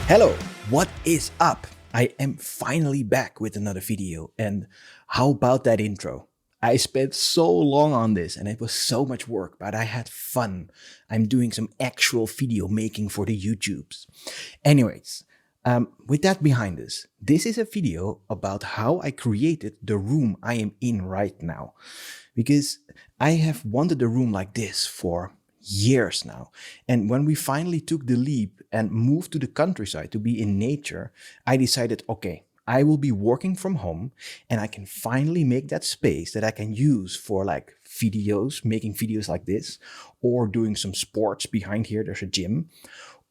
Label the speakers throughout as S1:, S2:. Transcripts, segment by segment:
S1: Hello, what is up? I am finally back with another video, and how about that intro? I spent so long on this and it was so much work, but I had fun. I'm doing some actual video making for the YouTubes. Anyways, with that behind us, this is a video about how I created the room I am in right now. Because I have wanted a room like this for years now. And when we finally took the leap and moved to the countryside to be in nature, I decided, okay, I will be working from home and I can finally make that space that I can use for like videos, making videos like this, or doing some sports behind here. There's a gym,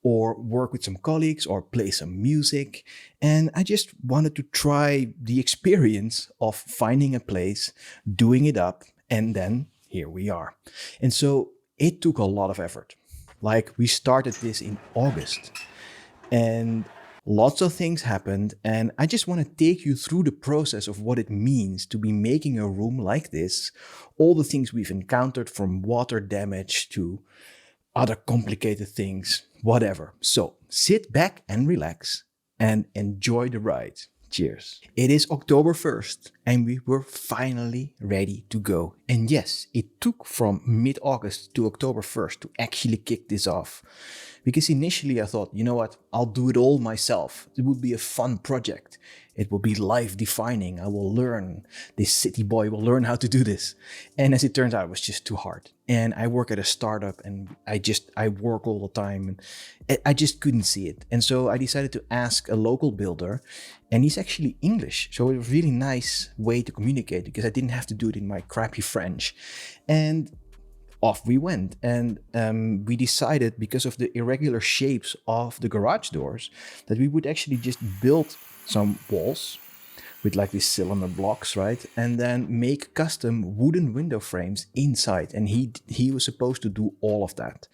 S1: or work with some colleagues or play some music. And I just wanted to try the experience of finding a place, doing it up, and then here we are. And so it took a lot of effort. Like, we started this in August and lots of things happened. And I just want to take you through the process of what it means to be making a room like this. All the things we've encountered, from water damage to other complicated things, whatever. So sit back and relax and enjoy the ride. Cheers. It is October 1st and we were finally ready to go. And yes, it took from mid-August to October 1st to actually kick this off. Because initially I thought, you know what, I'll do it all myself. It would be a fun project. It will be life defining. I will learn. This city boy will learn how to do this. And as it turns out, it was just too hard. And I work at a startup and I work all the time and I just couldn't see it. And so I decided to ask a local builder, and he's actually English. So it was a really nice way to communicate because I didn't have to do it in my crappy French. And off we went. And we decided, because of the irregular shapes of the garage doors, that we would actually just build some walls with like these cylinder blocks, right? And then make custom wooden window frames inside. And he was supposed to do all of that.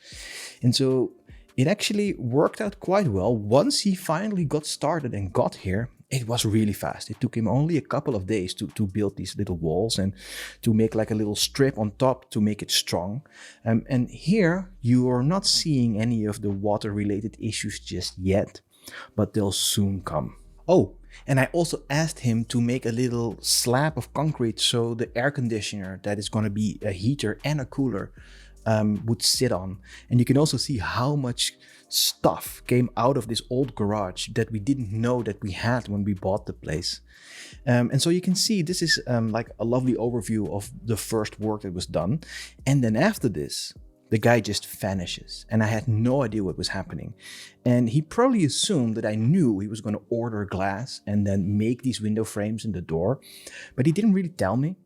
S1: And so it actually worked out quite well. Once he finally got started and got here, it was really fast. It took him only a couple of days to build these little walls and to make like a little strip on top to make it strong. And here you are not seeing any of the water related issues just yet, but they'll soon come. Oh, and I also asked him to make a little slab of concrete so the air conditioner that is going to be a heater and a cooler would sit on. And you can also see how much stuff came out of this old garage that we didn't know that we had when we bought the place. And so you can see this is like a lovely overview of the first work that was done. And then after this, the guy just vanishes and I had no idea what was happening. And he probably assumed that I knew he was going to order glass and then make these window frames in the door, but he didn't really tell me.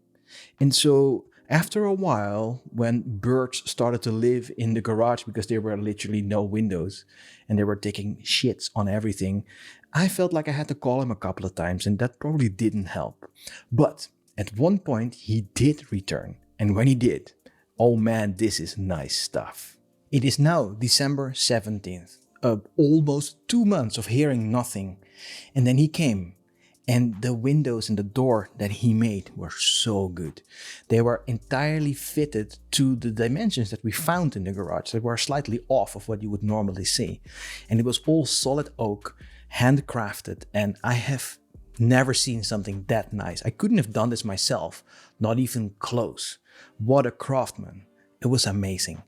S1: And so after a while, when birds started to live in the garage because there were literally no windows and they were taking shits on everything, I felt like I had to call him a couple of times, and that probably didn't help. But at one point he did return, and when he did, oh man, this is nice stuff. It is now December 17th, almost 2 months of hearing nothing. And then he came, and the windows and the door that he made were so good. They were entirely fitted to the dimensions that we found in the garage. They were slightly off of what you would normally see. And it was all solid oak, handcrafted, and I have never seen something that nice. I couldn't have done this myself, not even close. What a craftsman. It was amazing.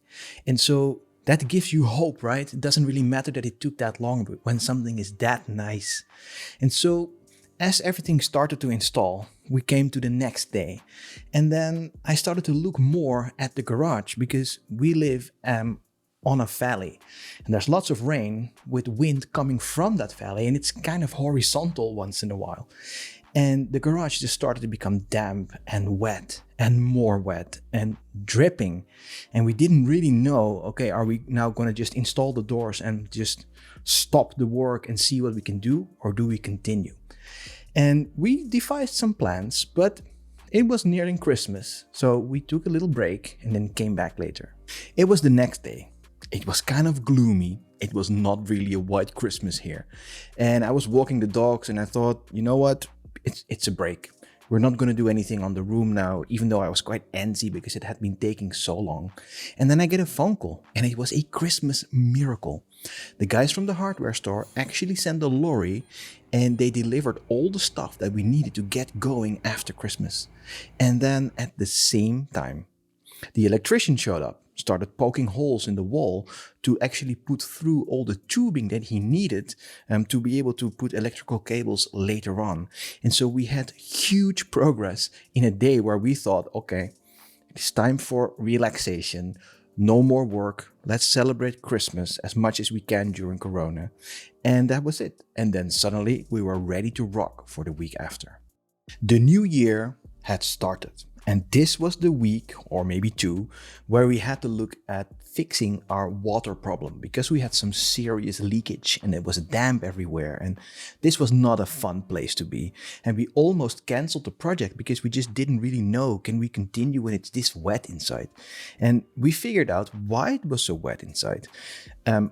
S1: And so that gives you hope, right? It doesn't really matter that it took that long, but when something is that nice. And so as everything started to install, we came to the next day. And then I started to look more at the garage because we live on a valley. And there's lots of rain with wind coming from that valley. And it's kind of horizontal once in a while. And the garage just started to become damp and wet and more wet and dripping. And we didn't really know, okay, are we now going to just install the doors and just stop the work and see what we can do, or do we continue? And we devised some plans, but it was nearing Christmas, so we took a little break and then came back later. It was the next day. It was kind of gloomy. It was not really a white Christmas here. And I was walking the dogs and I thought, you know what? It's a break. We're not going to do anything on the room now, even though I was quite antsy because it had been taking so long. And then I get a phone call, and it was a Christmas miracle. The guys from the hardware store actually sent a lorry, and they delivered all the stuff that we needed to get going after Christmas. And then at the same time, the electrician showed up, started poking holes in the wall to actually put through all the tubing that he needed to be able to put electrical cables later on. And so we had huge progress in a day where we thought, okay, it's time for relaxation, no more work, let's celebrate Christmas as much as we can during Corona. And that was it. And then suddenly we were ready to rock for the week after. The new year had started. And this was the week, or maybe two, where we had to look at fixing our water problem because we had some serious leakage and it was damp everywhere. And this was not a fun place to be. And we almost canceled the project because we just didn't really know, can we continue when it's this wet inside? And we figured out why it was so wet inside.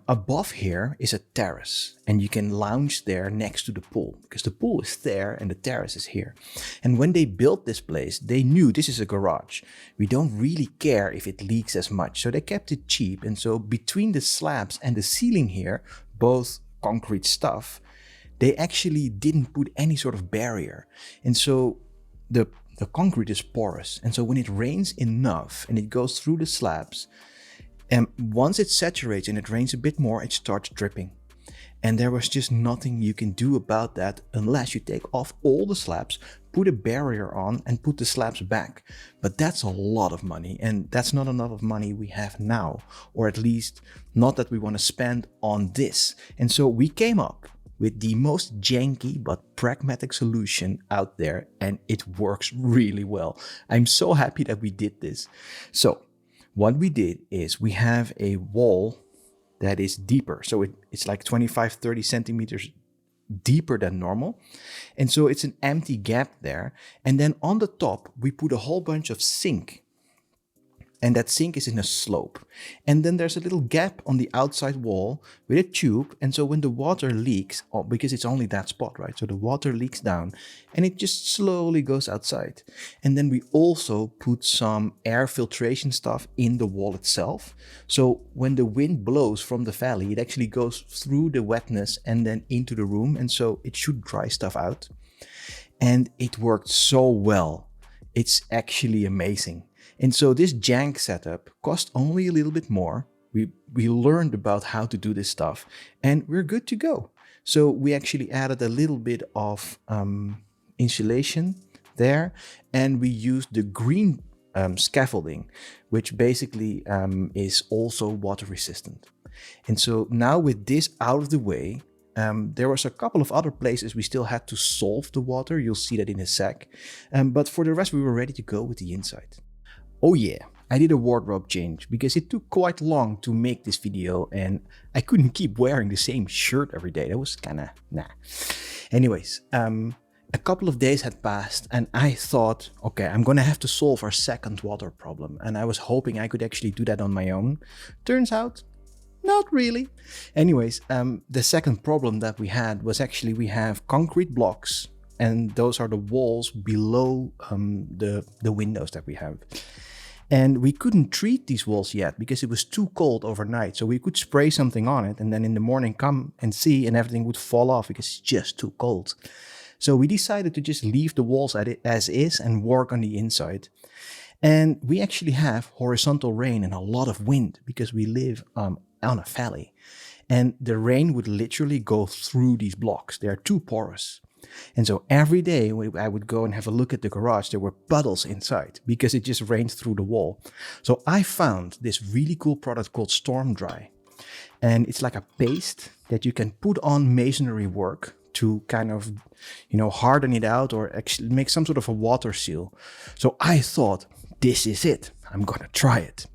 S1: Above here is a terrace, and you can lounge there next to the pool because the pool is there and the terrace is here. And when they built this place, they knew this is a garage. We don't really care if it leaks as much, so they kept it cheap. And so between the slabs and the ceiling here, both concrete stuff, they actually didn't put any sort of barrier. And so the concrete is porous. And so when it rains enough and it goes through the slabs, and once it saturates and it rains a bit more, it starts dripping. And there was just nothing you can do about that unless you take off all the slabs, put a barrier on and put the slabs back. But that's a lot of money, and that's not enough of money we have now, or at least not that we want to spend on this. And so we came up with the most janky but pragmatic solution out there, and it works really well. I'm so happy that we did this. So what we did is we have a wall that is deeper. So it's like 25-30 centimeters deeper than normal. And so it's an empty gap there. And then on the top, we put a whole bunch of zinc. And that zinc is in a slope. And then there's a little gap on the outside wall with a tube. And so when the water leaks, because it's only that spot, right? So the water leaks down and it just slowly goes outside. And then we also put some air filtration stuff in the wall itself. So when the wind blows from the valley, it actually goes through the wetness and then into the room. And so it should dry stuff out. And it worked so well. It's actually amazing. And so this jank setup cost only a little bit more. We learned about how to do this stuff and we're good to go. So we actually added a little bit of insulation there, and we used the green scaffolding, which basically is also water resistant. And so now with this out of the way, there was a couple of other places we still had to solve the water. You'll see that in a sec. But for the rest, we were ready to go with the inside. Oh yeah, I did a wardrobe change because it took quite long to make this video and I couldn't keep wearing the same shirt every day. That was kinda nah. Anyways, a couple of days had passed and I thought, okay, I'm gonna have to solve our second water problem. And I was hoping I could actually do that on my own. Turns out, not really. Anyways, the second problem that we had was actually we have concrete blocks, and those are the walls below the windows that we have. And we couldn't treat these walls yet because it was too cold overnight. So we could spray something on it and then in the morning come and see and everything would fall off because it's just too cold. So we decided to just leave the walls as is and work on the inside. And we actually have horizontal rain and a lot of wind because we live on a valley. And the rain would literally go through these blocks. They are too porous. And so every day I would go and have a look at the garage, there were puddles inside because it just rained through the wall. So I found this really cool product called Storm Dry. And it's like a paste that you can put on masonry work to kind of, harden it out or actually make some sort of a water seal. So I thought, this is it. I'm gonna try it.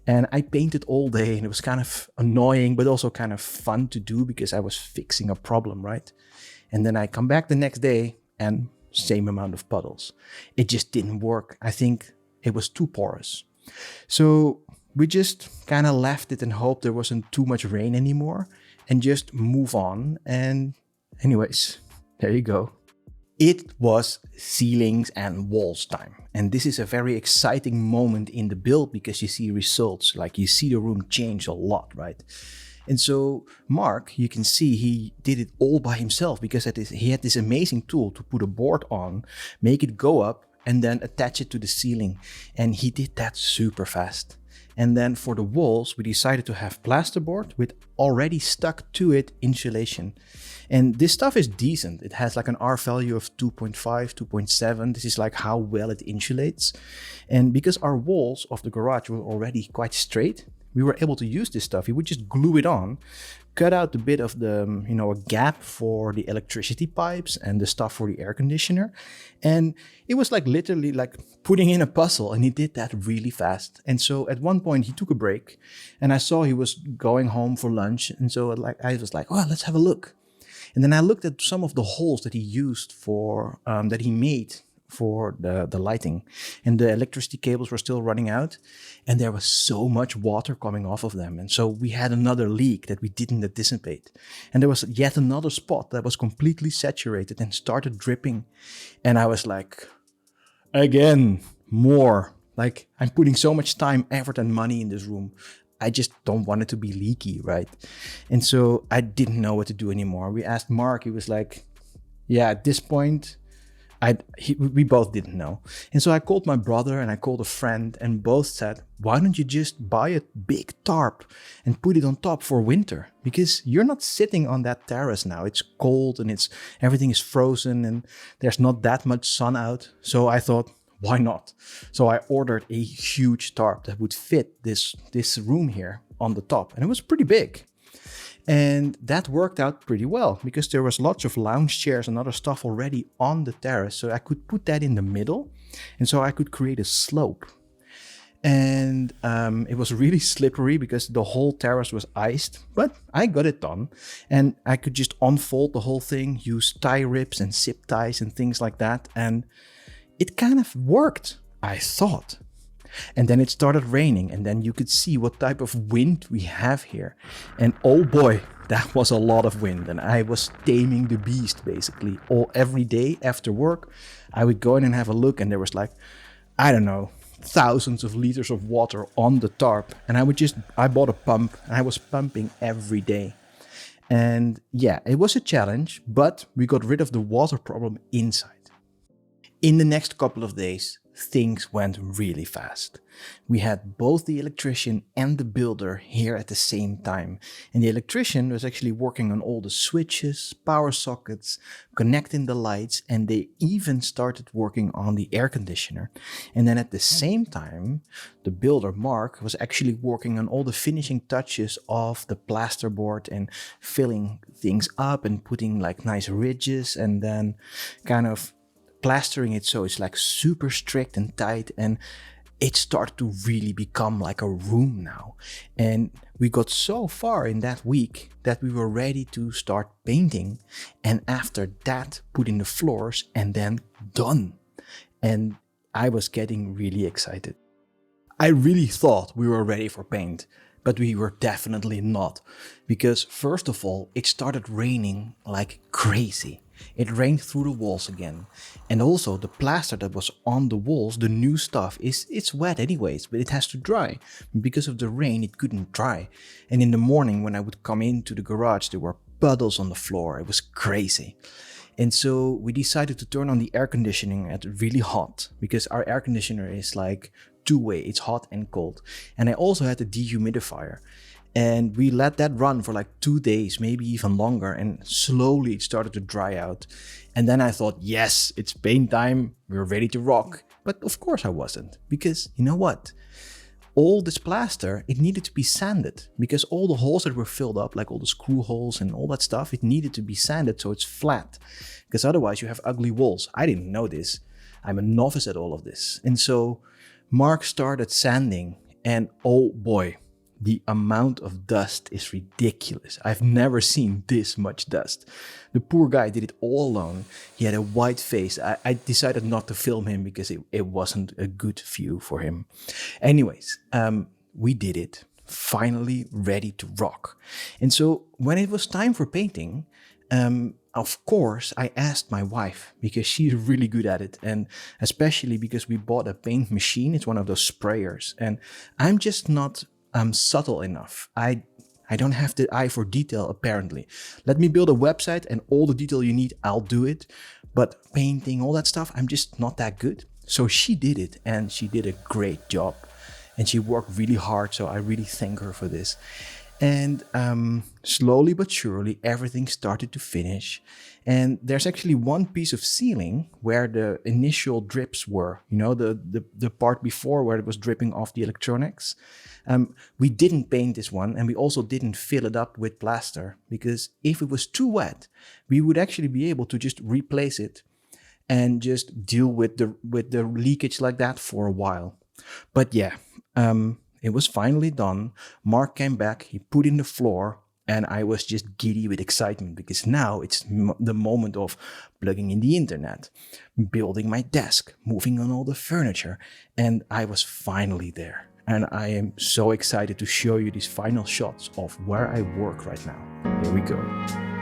S1: And I painted all day, and it was kind of annoying, but also kind of fun to do because I was fixing a problem, right? And then I come back the next day and same amount of puddles. It just didn't work. I think it was too porous. So we just kind of left it and hoped there wasn't too much rain anymore and just move on. And anyways, there you go. It was ceilings and walls time. And this is a very exciting moment in the build because you see results, like you see the room change a lot, right? And so Mark, you can see he did it all by himself because he had this amazing tool to put a board on, make it go up, and then attach it to the ceiling. And he did that super fast. And then for the walls, we decided to have plasterboard with already stuck to it insulation. And this stuff is decent. It has like an R value of 2.5, 2.7. This is like how well it insulates. And because our walls of the garage were already quite straight, we were able to use this stuff. You would just glue it on, cut out a bit of the, a gap for the electricity pipes and the stuff for the air conditioner. And it was like literally like putting in a puzzle, and he did that really fast. And so at one point he took a break and I saw he was going home for lunch. And so I was like, oh, let's have a look. And then I looked at some of the holes that he used for, that he made for the lighting, and the electricity cables were still running out, and there was so much water coming off of them. And so we had another leak that we didn't anticipate, and there was yet another spot that was completely saturated and started dripping. And I was like, again, more. Like, I'm putting so much time, effort, and money in this room. I just don't want it to be leaky, right? And so I didn't know what to do anymore. We asked Mark. He was like, yeah, at this point we both didn't know. And so I called my brother and I called a friend, and both said, why don't you just buy a big tarp and put it on top for winter? Because you're not sitting on that terrace now. It's cold and everything is frozen and there's not that much sun out. So I thought, why not? So I ordered a huge tarp that would fit this room here on the top, and it was pretty big. And that worked out pretty well because there was lots of lounge chairs and other stuff already on the terrace. So I could put that in the middle, and so I could create a slope. And it was really slippery because the whole terrace was iced, but I got it done. And I could just unfold the whole thing, use tie rips and zip ties and things like that. And it kind of worked, I thought. And then it started raining, and then you could see what type of wind we have here. And oh boy, that was a lot of wind. And I was taming the beast basically. Every day after work, I would go in and have a look, and there was like, I don't know, thousands of liters of water on the tarp. And I bought a pump, and I was pumping every day. And yeah, it was a challenge, but we got rid of the water problem inside. In the next couple of days, things went really fast. We had both the electrician and the builder here at the same time. And the electrician was actually working on all the switches, power sockets, connecting the lights, and they even started working on the air conditioner. And then at the same time, the builder, Mark, was actually working on all the finishing touches of the plasterboard and filling things up and putting like nice ridges and then kind of plastering it so it's like super strict and tight, and it started to really become like a room now. And we got so far in that week that we were ready to start painting, and after that putting the floors, and then done. And I was getting really excited. I really thought we were ready for paint, but we were definitely not, because first of all, it started raining like crazy. It rained through the walls again. And also the plaster that was on the walls, the new stuff, it's wet anyways, but it has to dry. Because of the rain, it couldn't dry. And in the morning when I would come into the garage, there were puddles on the floor. It was crazy. And so we decided to turn on the air conditioning at really hot, because our air conditioner is like two-way, it's hot and cold. And I also had a dehumidifier. And we let that run for like 2 days, maybe even longer. And slowly it started to dry out. And then I thought, yes, it's paint time. We're ready to rock. But of course I wasn't. Because you know what? all this plaster, it needed to be sanded because all the holes that were filled up, like all the screw holes and all that stuff, it needed to be sanded so it's flat, because otherwise you have ugly walls. I didn't know this. I'm a novice at all of this. And so Mark started sanding, and oh boy, the amount of dust is ridiculous. I've never seen this much dust. The poor guy did it all alone. He had a white face. I decided not to film him because it wasn't a good view for him. Anyways, we did it. Finally ready to rock. And so when it was time for painting, of course, I asked my wife because she's really good at it. And especially because we bought a paint machine. It's one of those sprayers. And I'm just not subtle enough. I don't have the eye for detail, apparently. Let me build a website and all the detail you need, I'll do it. But painting, all that stuff, I'm just not that good. So she did it, and she did a great job. And she worked really hard, so I really thank her for this. And slowly but surely, everything started to finish. And there's actually one piece of ceiling where the initial drips were, you know, the part before where it was dripping off the electronics. We didn't paint this one, and we also didn't fill it up with plaster, because if it was too wet, we would actually be able to just replace it and just deal with the leakage like that for a while. But yeah, it was finally done. Mark came back, he put in the floor, and I was just giddy with excitement because now it's the moment of plugging in the internet, building my desk, moving on all the furniture, and I was finally there. And I am so excited to show you these final shots of where I work right now. Here we go.